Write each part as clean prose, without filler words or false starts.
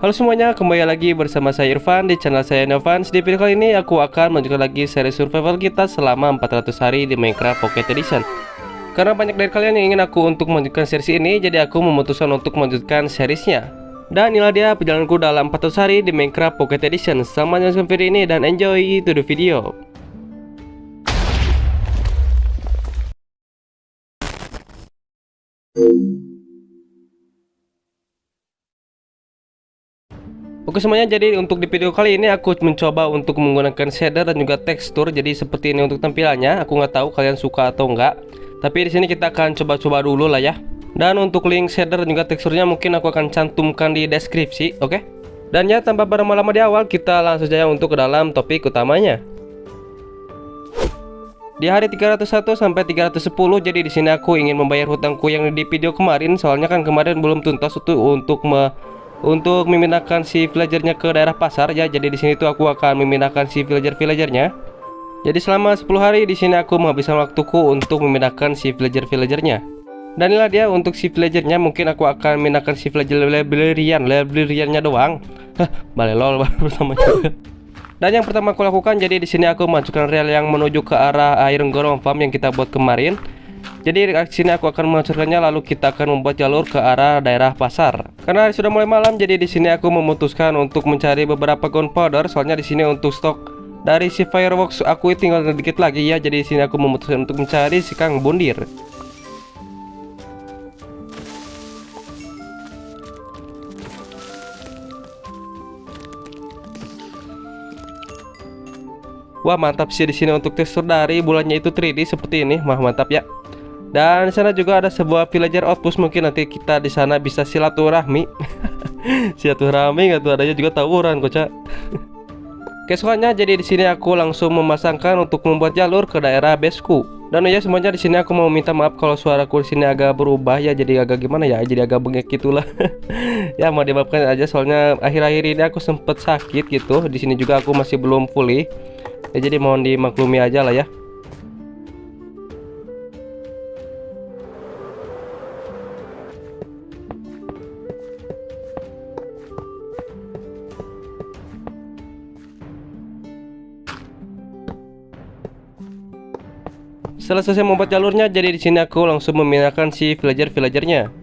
Halo semuanya, kembali lagi bersama saya Irfan di channel saya Novans. Di video kali ini aku akan menunjukkan lagi seri survival kita selama 400 hari di Minecraft Pocket Edition. Karena banyak dari kalian yang ingin aku untuk melanjutkan series ini, jadi aku memutuskan untuk melanjutkan seriesnya. Dan inilah dia perjalananku dalam 400 hari di Minecraft Pocket Edition. Selamat menonton video ini dan enjoy to the video. Oke semuanya, jadi untuk di video kali ini aku mencoba untuk menggunakan shader dan juga tekstur. Jadi seperti ini untuk tampilannya. Aku nggak tahu kalian suka atau enggak. Tapi di sini kita akan coba-coba dulu lah ya. Dan untuk link shader dan juga teksturnya mungkin aku akan cantumkan di deskripsi, oke? Dan ya tanpa berlama-lama di awal, kita langsung saja untuk ke dalam topik utamanya. Di hari 301 sampai 310, jadi di sini aku ingin membayar hutangku yang di video kemarin. Soalnya kan kemarin belum tuntas untuk memindahkan si villagernya ke daerah pasar ya. Jadi di sini tuh aku akan memindahkan si villagernya. Jadi selama 10 hari di sini aku menghabiskan waktuku untuk memindahkan si villagernya. Dan inilah dia untuk si villagernya. Mungkin aku akan memindahkan si villager librariannya doang. Balik lol pertama juga. Dan yang pertama aku lakukan, jadi di sini aku memasukkan rel yang menuju ke arah Iron Golem Farm yang kita buat kemarin. Jadi di sini aku akan meluncurkannya, lalu kita akan membuat jalur ke arah daerah pasar. Karena sudah mulai malam, jadi di sini aku memutuskan untuk mencari beberapa gunpowder. Soalnya di sini untuk stok dari si fireworks aku tinggal sedikit lagi ya. Jadi di sini aku memutuskan untuk mencari si Kang Bundir. Wah mantap sih di sini untuk tekstur dari bulannya itu 3D seperti ini, mantap ya. Dan di sana juga ada sebuah villager outpost, mungkin nanti kita di sana bisa silaturahmi. Silaturahmi nggak tuh, adanya juga tawuran kocak. Keesokannya jadi di sini aku langsung memasangkan untuk membuat jalur ke daerah baseku. Dan ya semuanya di sini aku mau minta maaf kalau suaraku di sini agak berubah ya, jadi agak gimana ya, jadi agak bengek gitulah. Ya mau dimaafkan aja, soalnya akhir-akhir ini aku sempet sakit gitu. Di sini juga aku masih belum pulih. Ya jadi mohon dimaklumi aja lah ya. Setelah selesai membuat jalurnya, jadi di sini aku langsung memindahkan si villagernya.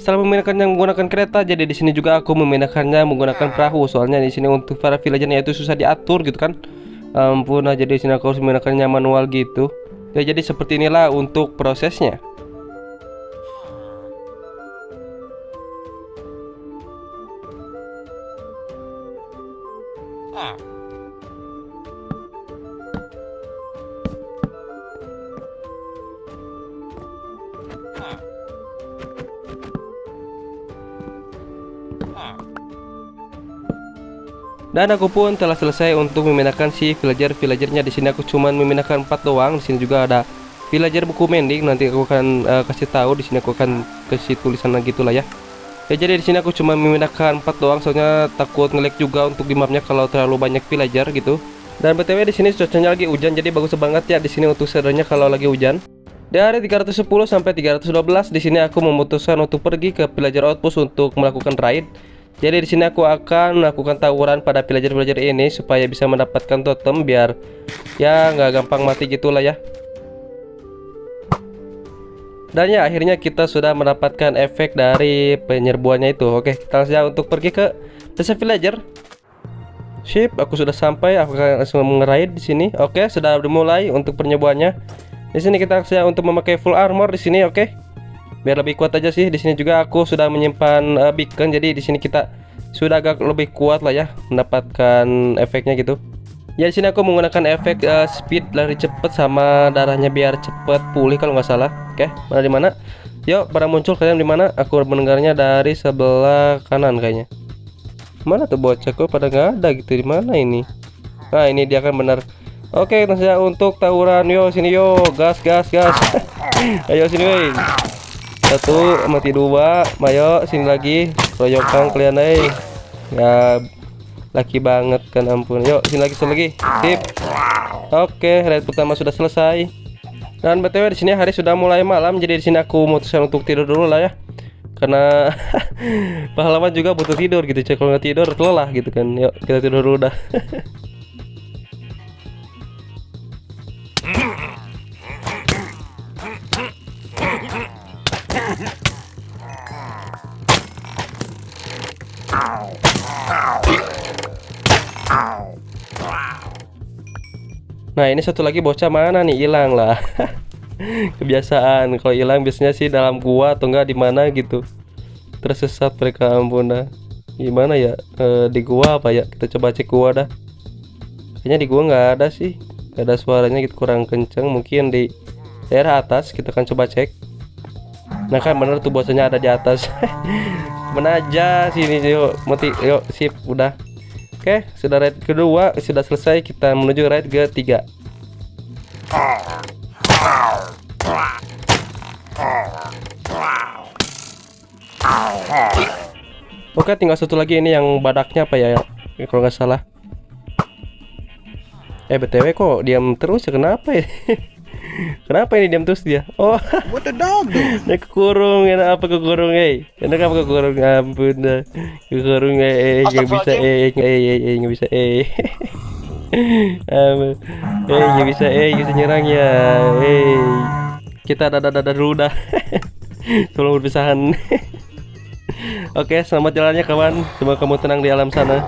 Setelah memindahkannya menggunakan kereta, jadi di sini juga aku memindahkannya menggunakan perahu. Soalnya di sini untuk para villagernya itu susah diatur gitu kan. Ampun, jadi di sini aku harus memindahkannya manual gitu. Ya jadi seperti inilah untuk prosesnya. Dan aku pun telah selesai untuk memindahkan si villagernya. Di sini aku cuma memindahkan 4 doang. Di sini juga ada villager buku mending. Nanti aku akan kasih tahu. Di sini aku akan kasih tulisan lagi gitulah ya. Ya jadi di sini aku cuma memindahkan 4 doang. Soalnya takut nge-lag juga untuk di mapnya kalau terlalu banyak villager gitu. Dan btw di sini cuacanya lagi hujan, jadi bagus banget ya di sini untuk shadernya kalau lagi hujan. Dari 310 sampai 312 di sini aku memutuskan untuk pergi ke villager outpost untuk melakukan raid. Jadi di sini aku akan melakukan tawuran pada villager ini supaya bisa mendapatkan totem biar ya nggak gampang mati gitulah ya. Dan ya akhirnya kita sudah mendapatkan efek dari penyerbuannya itu. Oke, kita langsung untuk pergi ke desa villager. Sip, aku sudah sampai. Aku akan langsung mengeraid di sini. Oke, sudah dimulai untuk penyerbuannya. Di sini kita langsung untuk memakai full armor di sini. Oke, biar lebih kuat aja sih. Di sini juga aku sudah menyimpan beacon, jadi di sini kita sudah agak lebih kuat lah ya mendapatkan efeknya gitu. Ya di sini aku menggunakan efek speed, lari cepet sama darahnya biar cepet pulih kalau nggak salah. Oke, mana di mana? Yuk, pada muncul kalian di mana? Aku mendengarnya dari sebelah kanan kayaknya. Mana tuh bocah, kok pada nggak ada gitu, di mana ini? Nah ini dia kan benar. Oke, langsung untuk tawuran. Yo sini yo, gas. Ayo sini wey. Satu, mati dua. Ayo sini lagi. Royokan kalian ya, laki banget kan, ampun. Yuk sini lagi. Sip. Oke, raid pertama sudah selesai. Dan btw di sini hari sudah mulai malam, jadi di sini aku memutuskan untuk tidur dulu lah ya. Karena pahlawan juga butuh tidur gitu, cek. Kalau nggak tidur lelah gitu kan. Yuk kita tidur dulu dah. Nah ini satu lagi bocah mana nih, hilang lah. Kebiasaan kalau hilang biasanya sih dalam gua atau enggak di mana gitu, tersesat mereka, ampun dah. Gimana ya, di gua apa ya, kita coba cek gua dah. Kayaknya di gua nggak ada sih, nggak ada suaranya gitu, kurang kenceng. Mungkin di daerah atas, kita akan coba cek. Nah kan bener tuh bocahnya ada di atas. Mana aja sini, yuk yuk sip udah. Oke, sudah raid kedua sudah selesai, kita menuju raid ketiga. Oke, tinggal satu lagi ini yang badaknya apa ya, kalau nggak salah. BTW kok diam terus ya, kenapa ya? Kenapa ini diam terus dia? Oh, what the dog do? Dia kekurung, enak apa kekurung, enak apa kekurung, ampun dah. Kekurung, nggak bisa, nggak bisa, nggak bisa nyerang ya, kita ada dulu dah. Tolong berpisahan. Oke, selamat jalannya kawan, semoga kamu tenang di alam sana.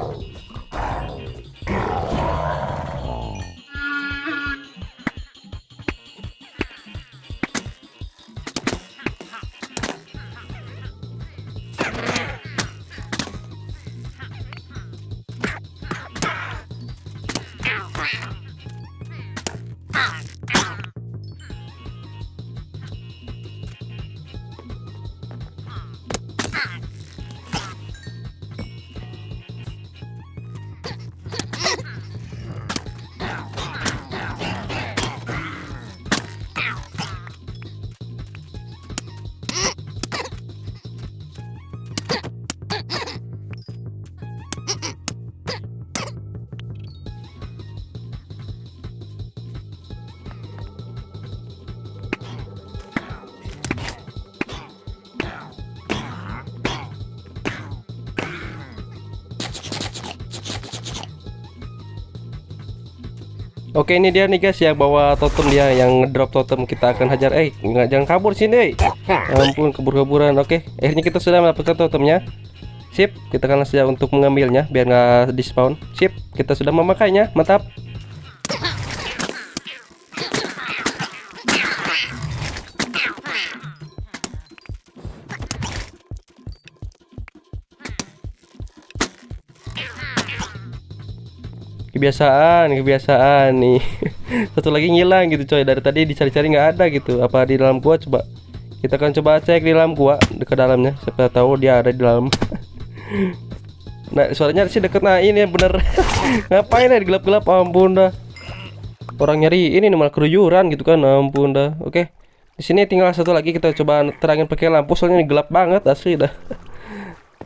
Oke, ini dia nih guys yang bawa totem, dia yang ngedrop totem, kita akan hajar. Nggak, jangan kabur sini, ampun, kabur-kaburan. Oke, akhirnya kita sudah mendapatkan totemnya. Sip, kita akan langsung untuk mengambilnya biar nggak di spawn. Sip, kita sudah memakainya, mantap. Kebiasaan nih. Satu lagi ngilang gitu coy, dari tadi dicari-cari nggak ada gitu. Apa di dalam gua, coba kita akan coba cek di dalam gua, ke dalamnya, siapa tahu dia ada di dalam. Nah suaranya sih deket, nah ini bener. Ngapain ya di gelap-gelap, ampun dah. Orang nyari ini malah keluyuran gitu kan, ampun dah. Oke, di sini tinggal satu lagi, kita coba terangin pakai lampu, soalnya ini gelap banget asli dah.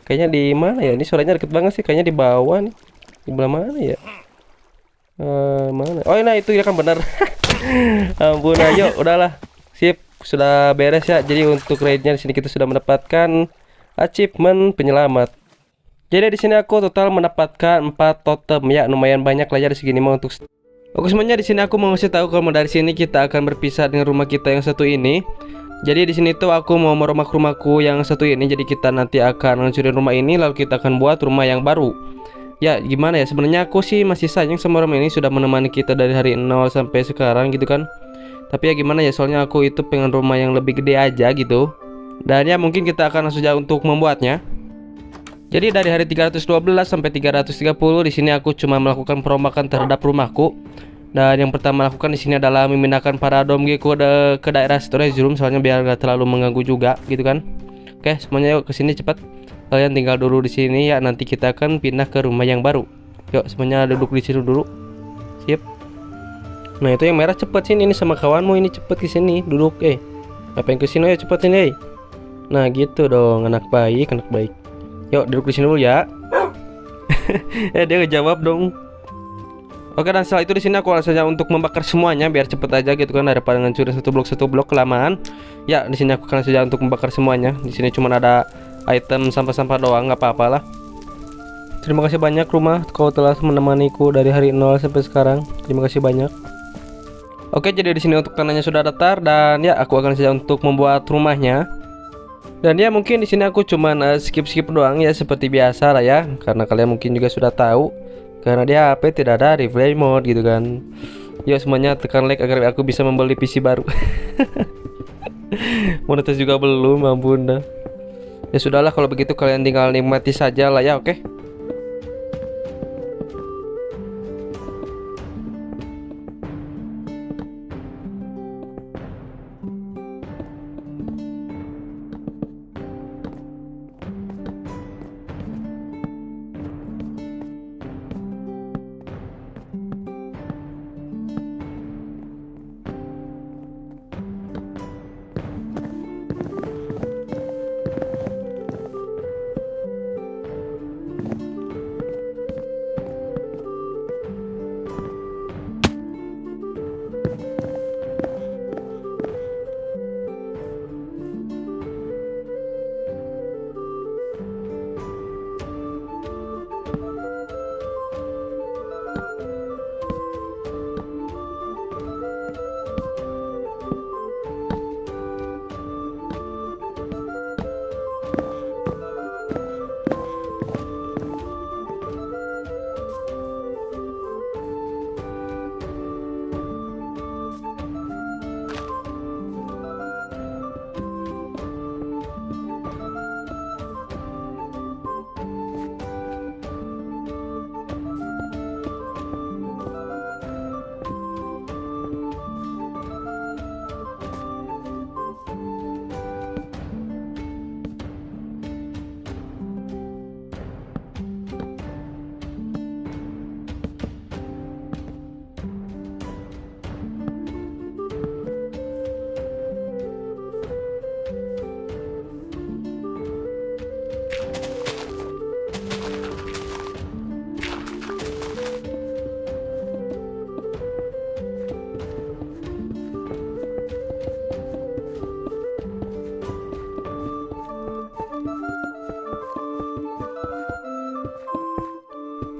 Kayaknya di mana ya, ini suaranya deket banget sih, kayaknya di bawah nih. Di belah mana ya? Mana? Oh nah itu ya kan benar. Ampun, ayo udahlah. Sip, sudah beres ya. Jadi untuk raidnya di sini kita sudah mendapatkan achievement penyelamat. Jadi di sini aku total mendapatkan 4 totem ya, lumayan banyak lah ya di segini mah untuk. Oke semuanya, di sini aku mau ngasih tahu kalau dari sini kita akan berpisah dengan rumah kita yang satu ini. Jadi di sini tuh aku mau merumah rumahku yang satu ini. Jadi kita nanti akan ngancurin rumah ini, lalu kita akan buat rumah yang baru. Ya gimana ya, sebenarnya aku sih masih sayang sama rumah ini, sudah menemani kita dari hari 0 sampai sekarang gitu kan. Tapi ya gimana ya, soalnya aku itu pengen rumah yang lebih gede aja gitu. Dan ya mungkin kita akan langsung saja untuk membuatnya. Jadi dari hari 312 sampai 330 di sini aku cuma melakukan perombakan terhadap rumahku. Dan yang pertama lakukan di sini adalah memindahkan para domge ke daerah storage room, soalnya biar gak terlalu mengganggu juga gitu kan. Oke, semuanya yuk ke sini cepat. Kalian tinggal dulu di sini ya, nanti kita akan pindah ke rumah yang baru. Yuk semuanya duduk di sini dulu. Sip. Nah itu yang merah cepet sini, ini sama kawanmu ini cepet ke sini duduk. Ngapain ke sini ya, cepet sini. Nah gitu dong, anak baik, anak baik. Yuk duduk di sini dulu ya. Dia ngejawab dong. Oke, dan setelah itu di sini aku langsung saja untuk membakar semuanya biar cepet aja gitu kan, daripada ngancurin satu blok kelamaan. Ya, di sini aku akan saja untuk membakar semuanya. Di sini cuma ada item sampah-sampah doang, nggak apa-apa lah. Terima kasih banyak rumah, kau telah menemaniku dari hari 0 sampai sekarang. Terima kasih banyak. Oke, jadi di sini untuk tanahnya sudah datar dan ya aku akan saja untuk membuat rumahnya. Dan ya mungkin di sini aku cuman skip doang ya seperti biasa lah ya, karena kalian mungkin juga sudah tahu. Karena di HP tidak ada replay mode gitu kan. Yuk semuanya tekan like agar aku bisa membeli PC baru. Monetis juga belum, ampun dah. Ya sudahlah kalau begitu kalian tinggal nikmati saja lah ya, oke?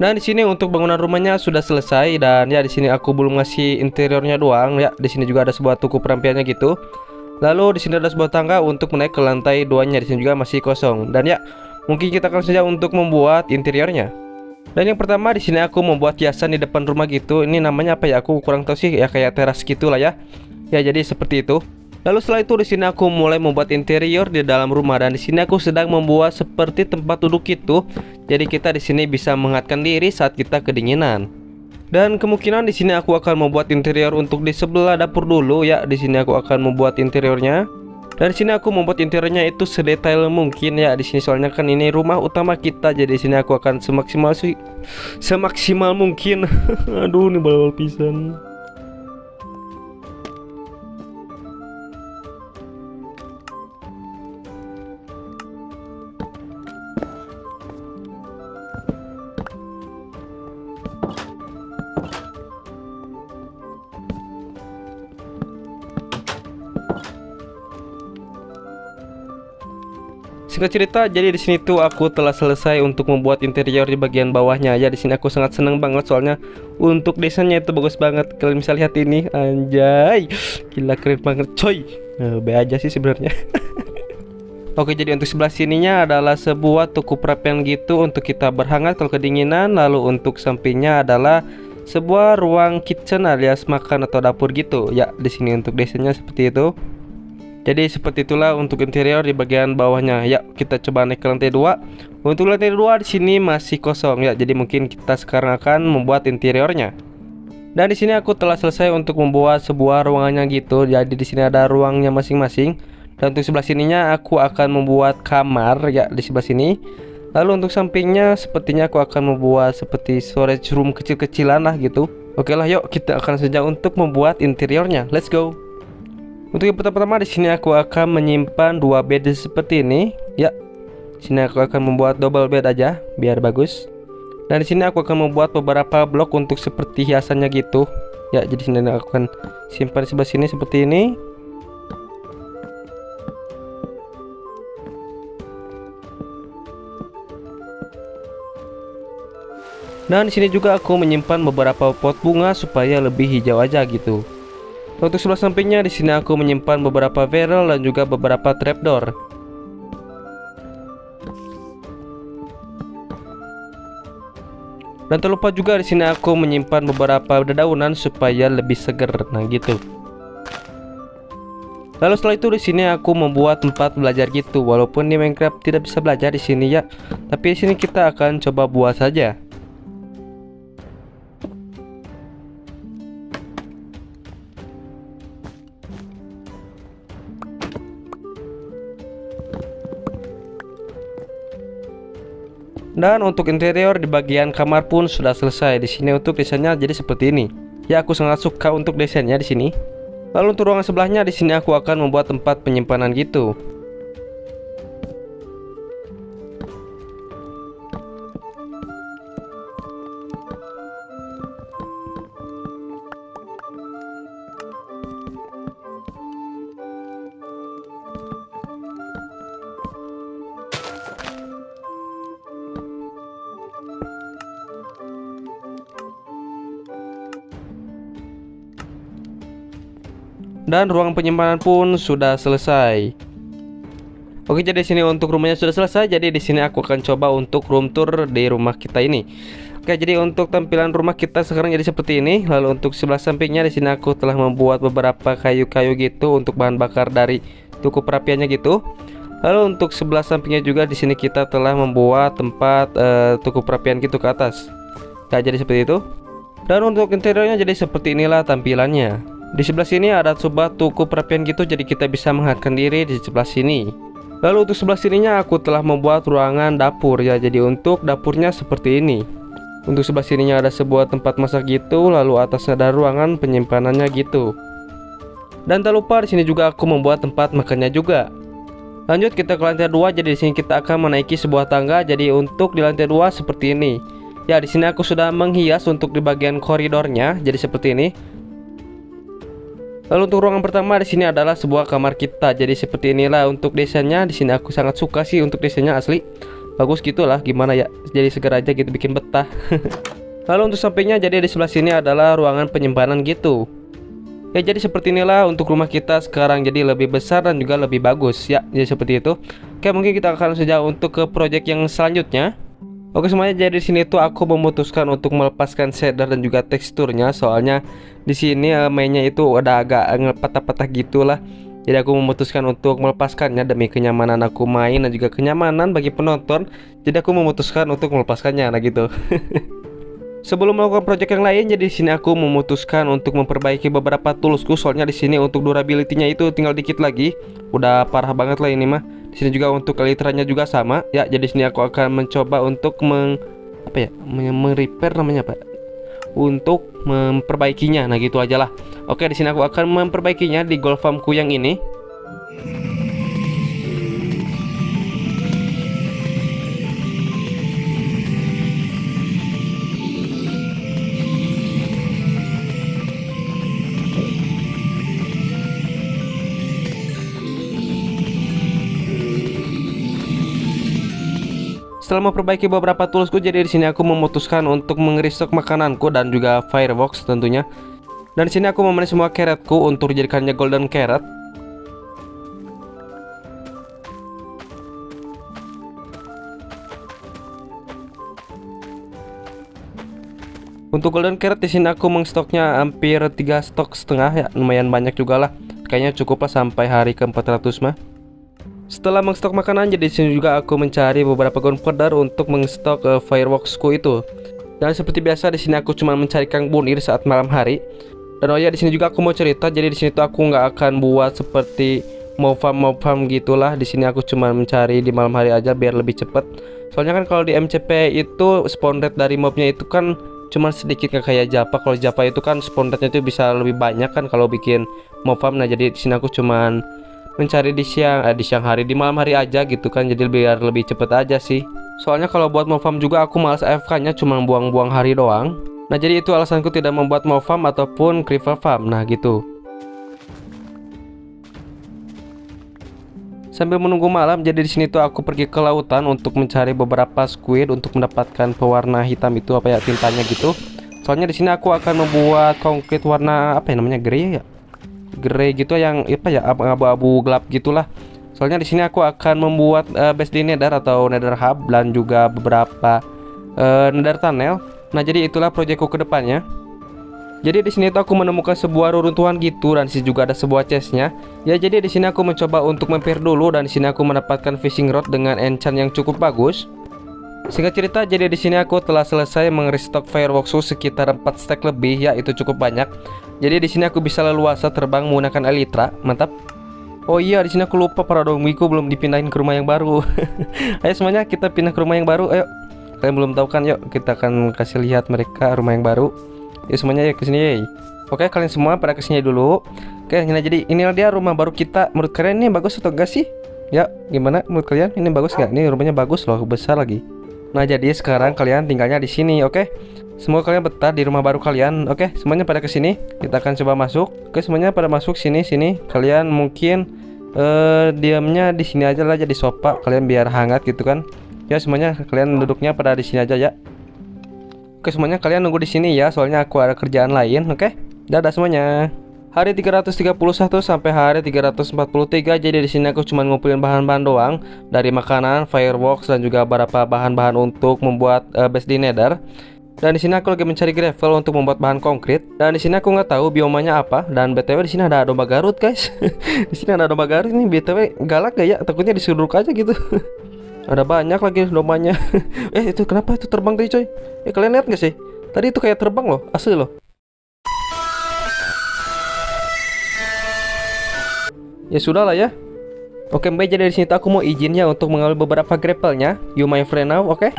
Nah, di sini untuk bangunan rumahnya sudah selesai dan ya di sini aku belum ngasih interiornya doang ya. Di sini juga ada sebuah toko perampiannya gitu. Lalu di sini ada sebuah tangga untuk menaik ke lantai 2-nya. Di sini juga masih kosong. Dan ya, mungkin kita akan saja untuk membuat interiornya. Dan yang pertama di sini aku membuat hiasan di depan rumah gitu. Ini namanya apa ya? Aku kurang tahu sih, ya kayak teras gitulah ya. Ya, jadi seperti itu. Lalu setelah itu di sini aku mulai membuat interior di dalam rumah dan di sini aku sedang membuat seperti tempat duduk itu. Jadi kita di sini bisa menghangatkan diri saat kita kedinginan. Dan kemungkinan di sini aku akan membuat interior untuk di sebelah dapur dulu ya. Di sini aku akan membuat interiornya. Dan di sini aku membuat interiornya itu sedetail mungkin ya. Di sini soalnya kan ini rumah utama kita. Jadi di sini aku akan semaksimal mungkin. Aduh, ini bawal pisan. Singkat cerita, jadi di sini tuh aku telah selesai untuk membuat interior di bagian bawahnya. Ya, di sini aku sangat seneng banget soalnya untuk desainnya itu bagus banget. Kalian bisa lihat ini, anjay, gila keren banget, coy. Be aja sih sebenarnya. Oke, jadi untuk sebelah sininya adalah sebuah toko perapian gitu untuk kita berhangat kalau kedinginan. Lalu untuk sampingnya adalah sebuah ruang kitchen alias makan atau dapur gitu. Ya, di sini untuk desainnya seperti itu. Jadi seperti itulah untuk interior di bagian bawahnya. Ya, kita coba naik ke lantai 2. Untuk lantai 2 di sini masih kosong ya. Jadi mungkin kita sekarang akan membuat interiornya. Dan di sini aku telah selesai untuk membuat sebuah ruangannya gitu. Jadi di sini ada ruangnya masing-masing. Dan untuk sebelah sininya aku akan membuat kamar ya di sebelah sini. Lalu untuk sampingnya sepertinya aku akan membuat seperti storage room kecil-kecilan lah gitu. Oke lah, yuk kita akan saja untuk membuat interiornya. Let's go. Untuk yang pertama di sini aku akan menyimpan dua bed seperti ini. Ya, di sini aku akan membuat double bed aja biar bagus. Dan di sini aku akan membuat beberapa blok untuk seperti hiasannya gitu. Ya, jadi sini aku akan simpan di sebelah sini seperti ini. Dan di sini juga aku menyimpan beberapa pot bunga supaya lebih hijau aja gitu. Untuk sebelah sampingnya di sini aku menyimpan beberapa barrel dan juga beberapa trapdoor. Dan terlupa juga di sini aku menyimpan beberapa dedaunan supaya lebih seger. Nah, gitu. Lalu setelah itu di sini aku membuat tempat belajar gitu. Walaupun di Minecraft tidak bisa belajar di sini ya, tapi di sini kita akan coba buat saja. Dan untuk interior di bagian kamar pun sudah selesai. Di sini untuk desainnya jadi seperti ini. Ya, aku sangat suka untuk desainnya di sini. Lalu untuk ruangan sebelahnya di sini aku akan membuat tempat penyimpanan gitu. Dan ruang penyimpanan pun sudah selesai. Oke, jadi sini untuk rumahnya sudah selesai. Jadi di sini aku akan coba untuk room tour di rumah kita ini. Oke, jadi untuk tampilan rumah kita sekarang jadi seperti ini. Lalu untuk sebelah sampingnya di sini aku telah membuat beberapa kayu-kayu gitu untuk bahan bakar dari tuku perapiannya gitu. Lalu untuk sebelah sampingnya juga di sini kita telah membuat tempat tuku perapian gitu ke atas. Nah, jadi seperti itu. Dan untuk interiornya jadi seperti inilah tampilannya. Di sebelah sini ada sebuah tuku perapian gitu, jadi kita bisa menghangatkan diri di sebelah sini. Lalu untuk sebelah sininya aku telah membuat ruangan dapur ya. Jadi untuk dapurnya seperti ini. Untuk sebelah sininya ada sebuah tempat masak gitu, lalu atasnya ada ruangan penyimpanannya gitu. Dan tak lupa di sini juga aku membuat tempat makannya juga. Lanjut kita ke lantai 2. Jadi di sini kita akan menaiki sebuah tangga. Jadi untuk di lantai 2 seperti ini. Ya, di sini aku sudah menghias untuk di bagian koridornya. Jadi seperti ini. Lalu untuk ruangan pertama di sini adalah sebuah kamar kita. Jadi seperti inilah untuk desainnya. Di sini aku sangat suka sih untuk desainnya, asli bagus gitulah, gimana ya. Jadi segar aja gitu, bikin betah. Lalu untuk sampingnya jadi di sebelah sini adalah ruangan penyimpanan gitu. Ya, jadi seperti inilah untuk rumah kita sekarang, jadi lebih besar dan juga lebih bagus ya. Jadi seperti itu. Oke, mungkin kita akan saja untuk ke project yang selanjutnya. Oke semuanya, jadi di sini tuh aku memutuskan untuk melepaskan shader dan juga teksturnya, soalnya di sini mainnya itu udah agak patah-patah gitulah. Jadi aku memutuskan untuk melepaskannya demi kenyamanan aku main dan juga kenyamanan bagi penonton. Jadi aku memutuskan untuk melepaskannya, nah gitu. Sebelum melakukan project yang lain, jadi di sini aku memutuskan untuk memperbaiki beberapa toolsku, soalnya di sini untuk durability-nya itu tinggal dikit lagi. Udah parah banget lah ini mah. Di sini juga untuk elytranya juga sama. Ya, jadi sini aku akan mencoba untuk repair namanya apa? Untuk memperbaikinya. Nah, gitu aja lah. Oke, di sini aku akan memperbaikinya di gold farmku yang ini. Setelah memperbaiki beberapa toolsku, jadi di sini aku memutuskan untuk meng-restock makananku dan juga firebox tentunya. Dan di sini aku memenuhi semua carrotku untuk dijadikannya golden carrot. Untuk golden carrot di sini aku mengstoknya hampir 3 stok setengah ya, lumayan banyak juga lah. Kayaknya cukup lah sampai hari ke 400 mah. Setelah mengstok makanan, jadi di sini juga aku mencari beberapa gunpowder untuk mengstok fireworksku itu. Dan seperti biasa di sini aku cuma mencari kang bunir saat malam hari. Dan oh ya, di sini juga aku mau cerita, jadi di sini tuh aku nggak akan buat seperti mob farm gitulah. Di sini aku cuma mencari di malam hari aja biar lebih cepet. Soalnya kan kalau di MCP itu spawn rate dari mobnya itu kan cuman sedikit nggak kayak Japa. Kalau Japa itu kan spawn rate-nya itu bisa lebih banyak kan kalau bikin mob farm. Nah jadi di sini aku cuman mencari di siang hari, di malam hari aja gitu kan, jadi biar lebih cepet aja sih. Soalnya kalau buat mob farm juga aku malas AFK-nya, cuma buang-buang hari doang. Nah jadi itu alasanku tidak membuat mob farm ataupun creeper farm. Nah gitu. Sambil menunggu malam, jadi di sini tuh aku pergi ke lautan untuk mencari beberapa squid untuk mendapatkan pewarna hitam itu, apa ya, tintanya gitu. Soalnya di sini aku akan membuat konkrit warna apa ya namanya, grey ya, grey gitu, yang apa ya, abu-abu gelap gitulah. Soalnya di sini aku akan membuat base di nether atau nether hub dan juga beberapa nether tunnel. Nah jadi itulah proyekku ke depannya. Jadi di sini tuh aku menemukan sebuah reruntuhan gitu, dan di sini juga ada sebuah chestnya. Ya jadi di sini aku mencoba untuk mampir dulu, dan di sini aku mendapatkan fishing rod dengan enchant yang cukup bagus. Singkat cerita, jadi di sini aku telah selesai meng-restock fireworksu sekitar 4 stack lebih, ya itu cukup banyak. Jadi di sini aku bisa leluasa terbang menggunakan elytra, mantap. Oh iya, di sini aku lupa paradomiku belum dipindahin ke rumah yang baru. Ayo semuanya kita pindah ke rumah yang baru, ayo. Kalian belum tahu kan, yuk kita akan kasih lihat mereka rumah yang baru. Yuk semuanya yuk kesini yuk. Oke, kalian semua pada kesini dulu. Oke, nah jadi inilah dia rumah baru kita. Menurut kalian ini bagus atau enggak sih? Ya, gimana menurut kalian? Ini bagus nggak? Ini rumahnya bagus loh, besar lagi. Nah, jadi sekarang kalian tinggalnya di sini, oke? Semua kalian betah di rumah baru kalian, oke? Semuanya pada kesini. Kita akan coba masuk. Oke, semuanya pada masuk sini. Kalian mungkin diamnya di sini aja lah, jadi sofa. Kalian biar hangat gitu kan. Ya, semuanya kalian duduknya pada di sini aja ya. Oke, semuanya kalian nunggu di sini ya, soalnya aku ada kerjaan lain, oke? Dadah semuanya. Hari 331 sampai hari 343. Jadi di sini aku cuma ngumpulin bahan-bahan doang, dari makanan, fireworks, dan juga beberapa bahan-bahan untuk membuat base di nether. Dan di sini aku lagi mencari gravel untuk membuat bahan konkrit. Dan di sini aku nggak tahu biomanya apa. Dan BTW di sini ada domba Garut, guys. Di sini ada domba Garut nih, BTW galak gak ya? Takutnya disuduk aja gitu. Ada banyak lagi dombanya. Itu kenapa itu terbang tadi, coy? Kalian lihat gak sih? Tadi itu kayak terbang loh, asli loh. Ya sudah lah ya. Oke, Mbak, jadi di sini aku mau izin ya untuk mengambil beberapa gravelnya. You my friend now, oke?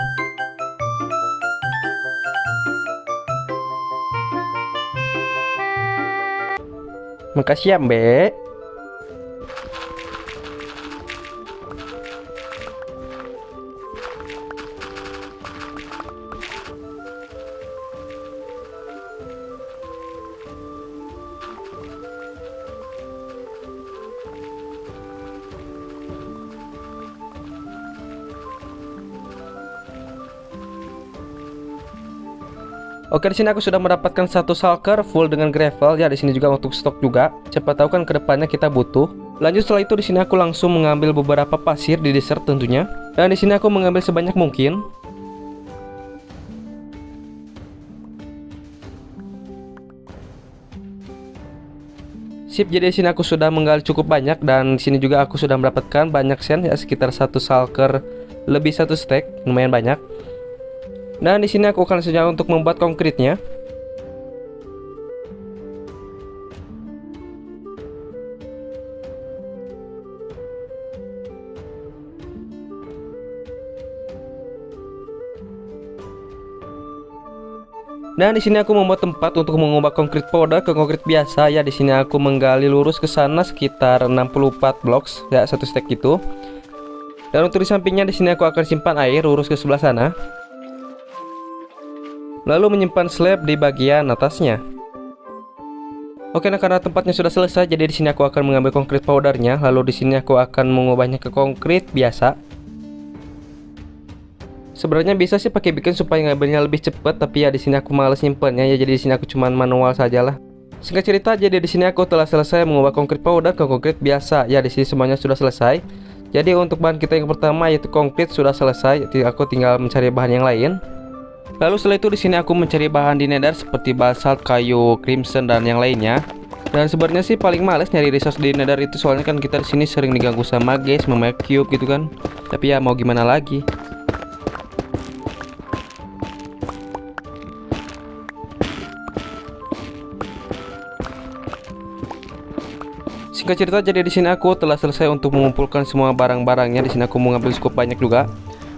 Makasih ya, Mbak. Oke, di sini aku sudah mendapatkan satu shulker full dengan gravel ya. Di sini juga untuk stok juga. Siapa tahu kan kedepannya kita butuh. Lanjut setelah itu di sini aku langsung mengambil beberapa pasir di desert tentunya. Dan di sini aku mengambil sebanyak mungkin. Sip, jadi di sini aku sudah menggali cukup banyak, dan di sini juga aku sudah mendapatkan banyak sand ya, sekitar satu shulker lebih satu stack, lumayan banyak. Dan di sini aku akan langsung untuk membuat konkritnya. Dan di sini aku membuat tempat untuk mengubah konkrit powder ke konkrit biasa ya. Di sini aku menggali lurus ke sana sekitar 64 blocks ya, satu stack gitu. Dan untuk di sampingnya di sini aku akan simpan air lurus ke sebelah sana. Lalu menyimpan slab di bagian atasnya. Oke, nah karena tempatnya sudah selesai, jadi di sini aku akan mengambil konkrit powdernya. Lalu di sini aku akan mengubahnya ke konkrit biasa. Sebenarnya bisa sih pakai bikin supaya ngambilnya lebih cepat, tapi ya di sini aku males nyimpennya ya. Jadi di sini aku cuman manual sajalah. Singkat cerita, jadi di sini aku telah selesai mengubah konkrit powder ke konkrit biasa. Ya di sini semuanya sudah selesai. Jadi untuk bahan kita yang pertama yaitu konkrit sudah selesai. Jadi aku tinggal mencari bahan yang lain. Lalu setelah itu di sini aku mencari bahan di nether seperti basalt, kayu, crimson, dan yang lainnya. Dan sebenarnya sih paling males nyari resource di nether itu, soalnya kan kita di sini sering diganggu sama guys, sama cube gitu kan. Tapi ya mau gimana lagi. Singkat cerita, jadi di sini aku telah selesai untuk mengumpulkan semua barang-barangnya. Di sini aku mengambil cukup banyak juga.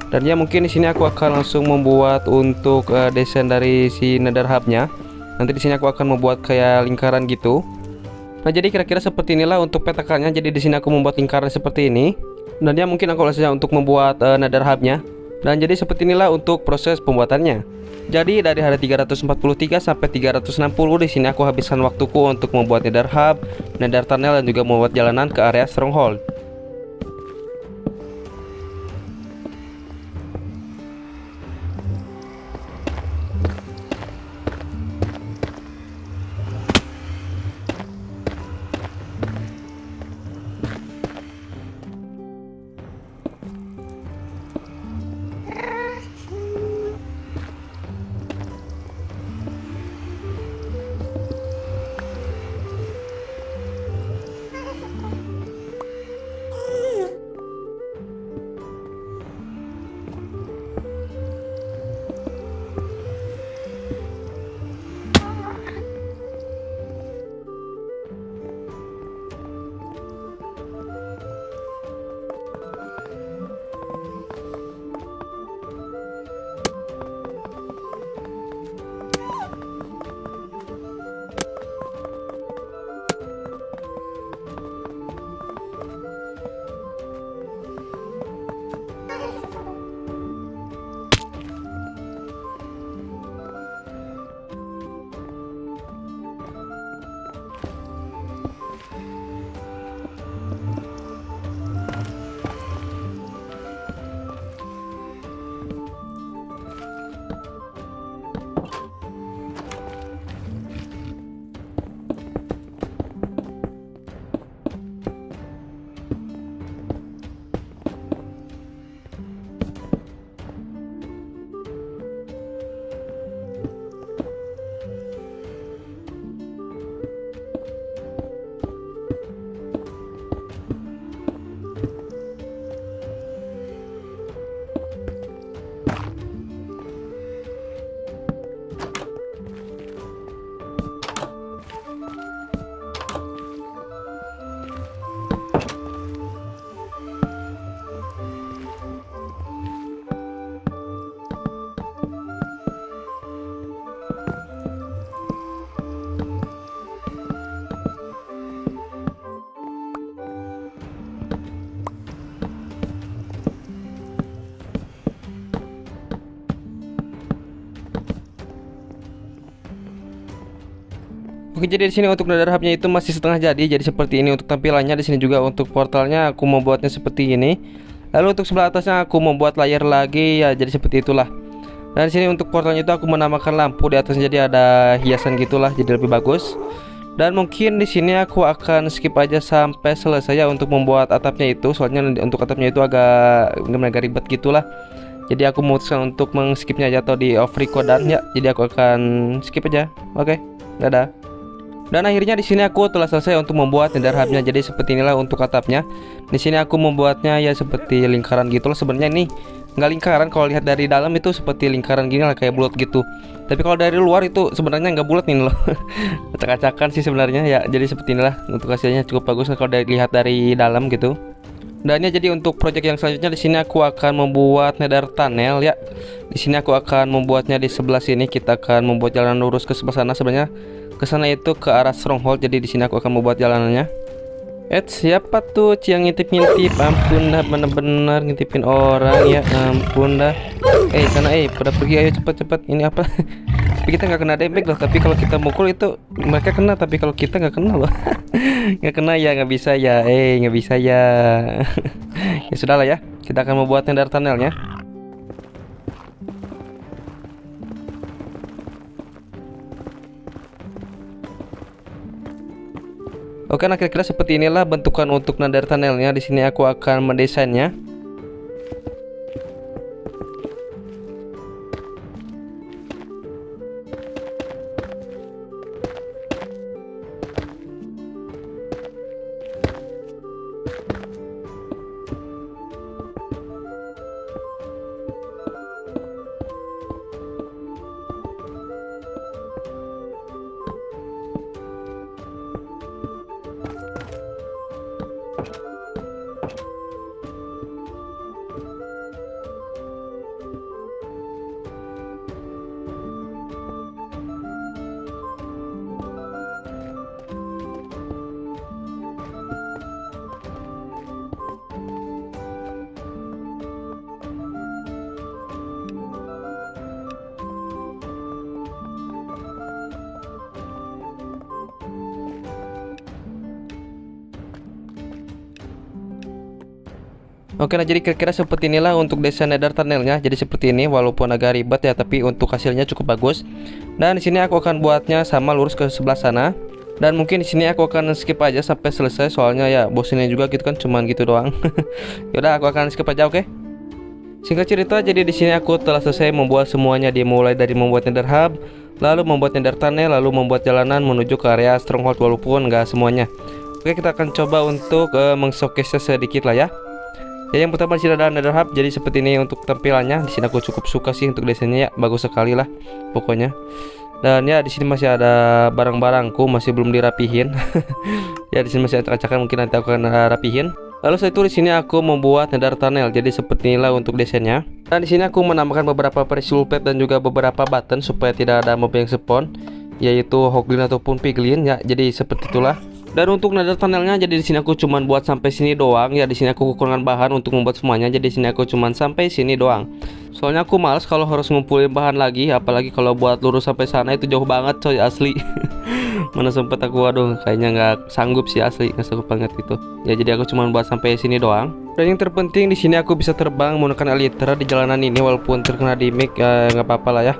Dan ya mungkin di sini aku akan langsung membuat untuk desain dari si nether hubnya. Nanti di sini aku akan membuat kayak lingkaran gitu. Nah, jadi kira-kira seperti inilah untuk petakannya. Jadi di sini aku membuat lingkaran seperti ini. Dan ya mungkin aku langsung untuk membuat nether hubnya. Dan jadi seperti inilah untuk proses pembuatannya. Jadi dari hari 343 sampai 360 di sini aku habiskan waktuku untuk membuat nether hub, nether tunnel, dan juga membuat jalanan ke area stronghold. Oke, jadi di sini untuk nether hubnya itu masih setengah jadi seperti ini untuk tampilannya. Di sini juga untuk portalnya aku membuatnya seperti ini. Lalu untuk sebelah atasnya aku membuat layar lagi ya, jadi seperti itulah. Dan di sini untuk portalnya itu aku menambahkan lampu di atasnya, jadi ada hiasan gitulah, jadi lebih bagus. Dan mungkin di sini aku akan skip aja sampai selesai ya untuk membuat atapnya itu, soalnya untuk atapnya itu agak ribet gitulah. Jadi aku memutuskan untuk mengskipnya aja atau di off record dan ya, jadi aku akan skip aja. Oke, dadah. Dan akhirnya di sini aku telah selesai untuk membuat nether hubnya. Jadi seperti inilah untuk atapnya. Di sini aku membuatnya ya seperti lingkaran gitu loh. Sebenarnya ini nggak lingkaran, kalau lihat dari dalam itu seperti lingkaran gini lah, kayak bulat gitu. Tapi kalau dari luar itu sebenarnya nggak bulat nih loh. Acak-acakan sih sebenarnya ya. Jadi seperti inilah untuk hasilnya, cukup bagus kalau dilihat dari dalam gitu. Dan ya, jadi untuk project yang selanjutnya di sini aku akan membuat nether tunnel ya. Di sini aku akan membuatnya di sebelah sini. Kita akan membuat jalan lurus ke sebelah sana, sebenarnya ke sana itu ke arah stronghold. Jadi di sini aku akan membuat jalanannya. Siapa tuh yang ngintip-ngintip? Ampun dah, bener-bener ngintipin orang ya, ampun dah. Sana pada pergi, ayo cepet-cepet. Ini apa? Tapi kita nggak kena damage loh. Tapi kalau kita mukul itu mereka kena, tapi kalau kita nggak kena loh. Nggak kena ya, nggak bisa ya, nggak bisa ya. Ya sudahlah ya, kita akan membuat nether tunnelnya. Oke, nah kira-kira seperti inilah bentukan untuk nether tunnelnya. Di sini aku akan mendesainnya. Oke, nah jadi kira-kira seperti inilah untuk desain nether tunnelnya. Jadi seperti ini, walaupun agak ribet ya, tapi untuk hasilnya cukup bagus. Dan di sini aku akan buatnya sama lurus ke sebelah sana. Dan mungkin di sini aku akan skip aja sampai selesai, soalnya ya bosannya juga gitu kan, cuman gitu doang. Yaudah, aku akan skip aja, oke? Singkat cerita, jadi di sini aku telah selesai membuat semuanya, dimulai dari membuat nether hub, lalu membuat nether tunnel, lalu membuat jalanan menuju ke area stronghold walaupun nggak semuanya. Oke, kita akan coba untuk meng-showcase sedikit lah ya. Ya, yang pertama di sini adalah nether hub. Jadi seperti ini untuk tampilannya. Di sini aku cukup suka sih untuk desainnya ya, bagus sekali lah pokoknya. Dan ya di sini masih ada barang-barangku masih belum dirapihin. Ya di sini masih acak-acakan, mungkin nanti aku akan rapihin. Lalu setelah itu di sini aku membuat nether tunnel. Jadi seperti inilah untuk desainnya. Dan di sini aku menambahkan beberapa pressure plate dan juga beberapa button supaya tidak ada mob yang spawn, yaitu hoglin ataupun piglin ya. Jadi seperti itulah. Dan untuk nether tunnelnya, jadi di sini aku cuman buat sampai sini doang ya. Di sini aku kekurangan bahan untuk membuat semuanya. Jadi di sini aku cuman sampai sini doang. Soalnya aku males kalau harus ngumpulin bahan lagi, apalagi kalau buat lurus sampai sana itu jauh banget coy, asli. Mana sempet aku, aduh kayaknya nggak sanggup sih, asli nggak sanggup banget itu. Ya jadi aku cuman buat sampai sini doang. Dan yang terpenting di sini aku bisa terbang menggunakan elytra di jalanan ini, walaupun terkena di mic nggak apa-apa lah ya.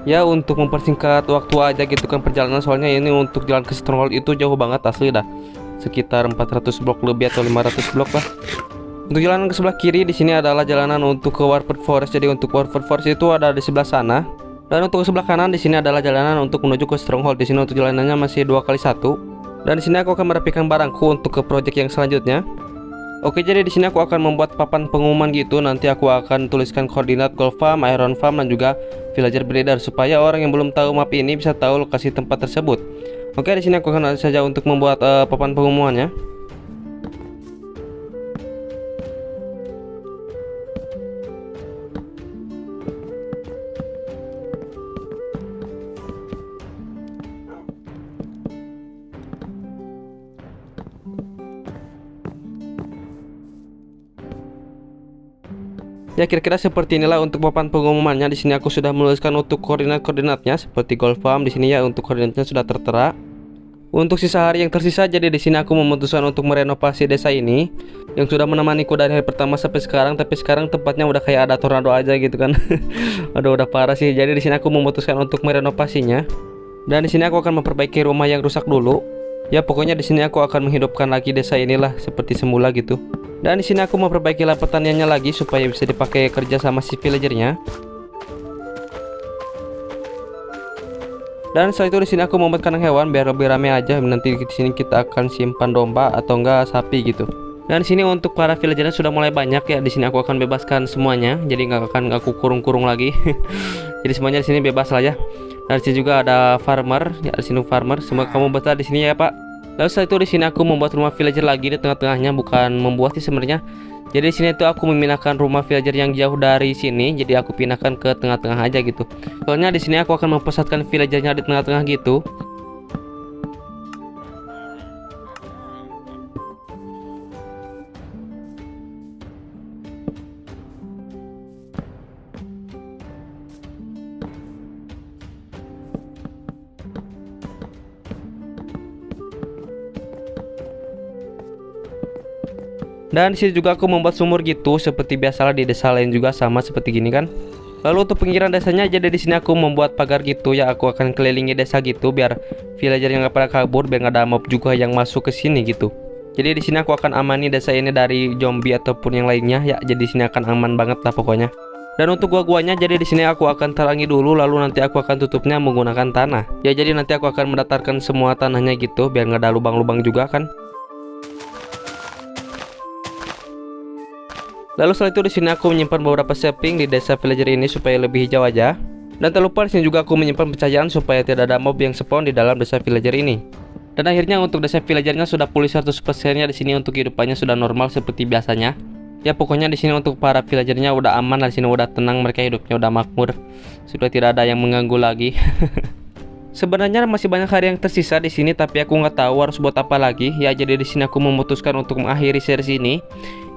Ya untuk mempersingkat waktu aja gitu kan perjalanan, soalnya ini untuk jalan ke stronghold itu jauh banget asli dah. Sekitar 400 blok lebih atau 500 blok lah. Untuk jalanan ke sebelah kiri di sini adalah jalanan untuk ke Warped Forest. Jadi untuk Warped Forest itu ada di sebelah sana. Dan untuk ke sebelah kanan di sini adalah jalanan untuk menuju ke stronghold. Di sini untuk jalanannya masih 2x1. Dan di sini aku akan merapikan barangku untuk ke project yang selanjutnya. Oke, jadi di sini aku akan membuat papan pengumuman gitu. Nanti aku akan tuliskan koordinat gold farm, iron farm, dan juga villager breeder supaya orang yang belum tahu map ini bisa tahu lokasi tempat tersebut. Oke, di sini aku akan saja untuk membuat papan pengumumannya. Ya kira-kira seperti inilah untuk papan pengumumannya. Di sini aku sudah menuliskan untuk koordinat-koordinatnya seperti gold farm. Di sini ya untuk koordinatnya sudah tertera. Untuk sisa hari yang tersisa, jadi di sini aku memutuskan untuk merenovasi desa ini yang sudah menemaniku dari hari pertama sampai sekarang. Tapi sekarang tempatnya udah kayak ada tornado aja gitu kan. Aduh udah parah sih. Jadi di sini aku memutuskan untuk merenovasinya. Dan di sini aku akan memperbaiki rumah yang rusak dulu. Ya pokoknya di sini aku akan menghidupkan lagi desa inilah seperti semula gitu. Dan di sini aku memperbaiki lahan pertaniannya lagi supaya bisa dipakai kerja sama si villagernya. Dan setelah itu di sini aku membuat kandang hewan biar lebih rame aja. Nanti di sini kita akan simpan domba atau enggak sapi gitu. Dan di sini untuk para villagernya sudah mulai banyak ya. Di sini aku akan bebaskan semuanya. Jadi nggak akan aku kurung-kurung lagi. Jadi semuanya di sini bebas lah ya. Dan di sini juga ada farmer. Ya di sini farmer. Semoga kamu betah di sini ya Pak. Lalu setelah itu di sini aku membuat rumah villager lagi di tengah-tengahnya, bukan membuat sih sebenarnya. Jadi di sini tuh aku memindahkan rumah villager yang jauh dari sini, jadi aku pindahkan ke tengah-tengah aja gitu. Soalnya di sini aku akan mempusatkan villagernya di tengah-tengah gitu. Dan di sini juga aku membuat sumur gitu seperti biasalah di desa lain juga sama seperti gini kan. Lalu untuk pinggiran desanya, jadi di sini aku membuat pagar gitu ya. Aku akan kelilingi desa gitu biar villager yang nggak pada kabur, biar nggak ada mob juga yang masuk ke sini gitu. Jadi di sini aku akan amani desa ini dari zombie ataupun yang lainnya ya. Jadi di sini akan aman banget lah pokoknya. Dan untuk gua-guanya, jadi di sini aku akan terangi dulu, lalu nanti aku akan tutupnya menggunakan tanah. Ya jadi nanti aku akan mendatarkan semua tanahnya gitu biar nggak ada lubang-lubang juga kan. Lalu setelah itu di sini aku menyimpan beberapa shaping di desa villager ini supaya lebih hijau aja. Dan tak lupa di sini juga aku menyimpan pencahayaan supaya tidak ada mob yang spawn di dalam desa villager ini. Dan akhirnya untuk desa villagernya sudah pulih 100%-nya di sini, untuk kehidupannya sudah normal seperti biasanya. Ya pokoknya di sini untuk para villagernya udah aman, di sini udah tenang, mereka hidupnya udah makmur. Sudah tidak ada yang mengganggu lagi. Sebenarnya masih banyak hari yang tersisa di sini, tapi aku nggak tahu harus buat apa lagi. Ya jadi di sini aku memutuskan untuk mengakhiri series ini.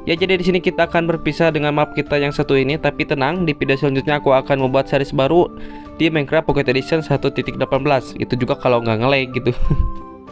Ya jadi di sini kita akan berpisah dengan map kita yang satu ini, tapi tenang, di video selanjutnya aku akan membuat series baru di Minecraft Pocket Edition 1.18. Itu juga kalau nggak nge-lag gitu.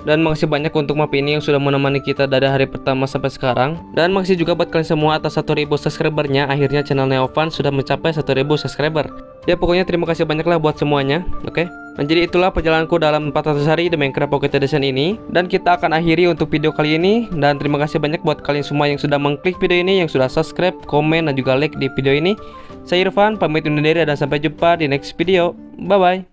Dan makasih banyak untuk map ini yang sudah menemani kita dari hari pertama sampai sekarang. Dan makasih juga buat kalian semua atas 1000 subscribernya. Akhirnya channel Neovan sudah mencapai 1000 subscriber. Ya pokoknya terima kasih banyak lah buat semuanya. Oke. Dan jadi itulah perjalananku dalam 400 hari The Minecraft Pocket Edition ini. Dan kita akan akhiri untuk video kali ini. Dan terima kasih banyak buat kalian semua yang sudah mengklik video ini, yang sudah subscribe, komen, dan juga like di video ini. Saya Irfan, pamit undur diri dan sampai jumpa di next video. Bye bye.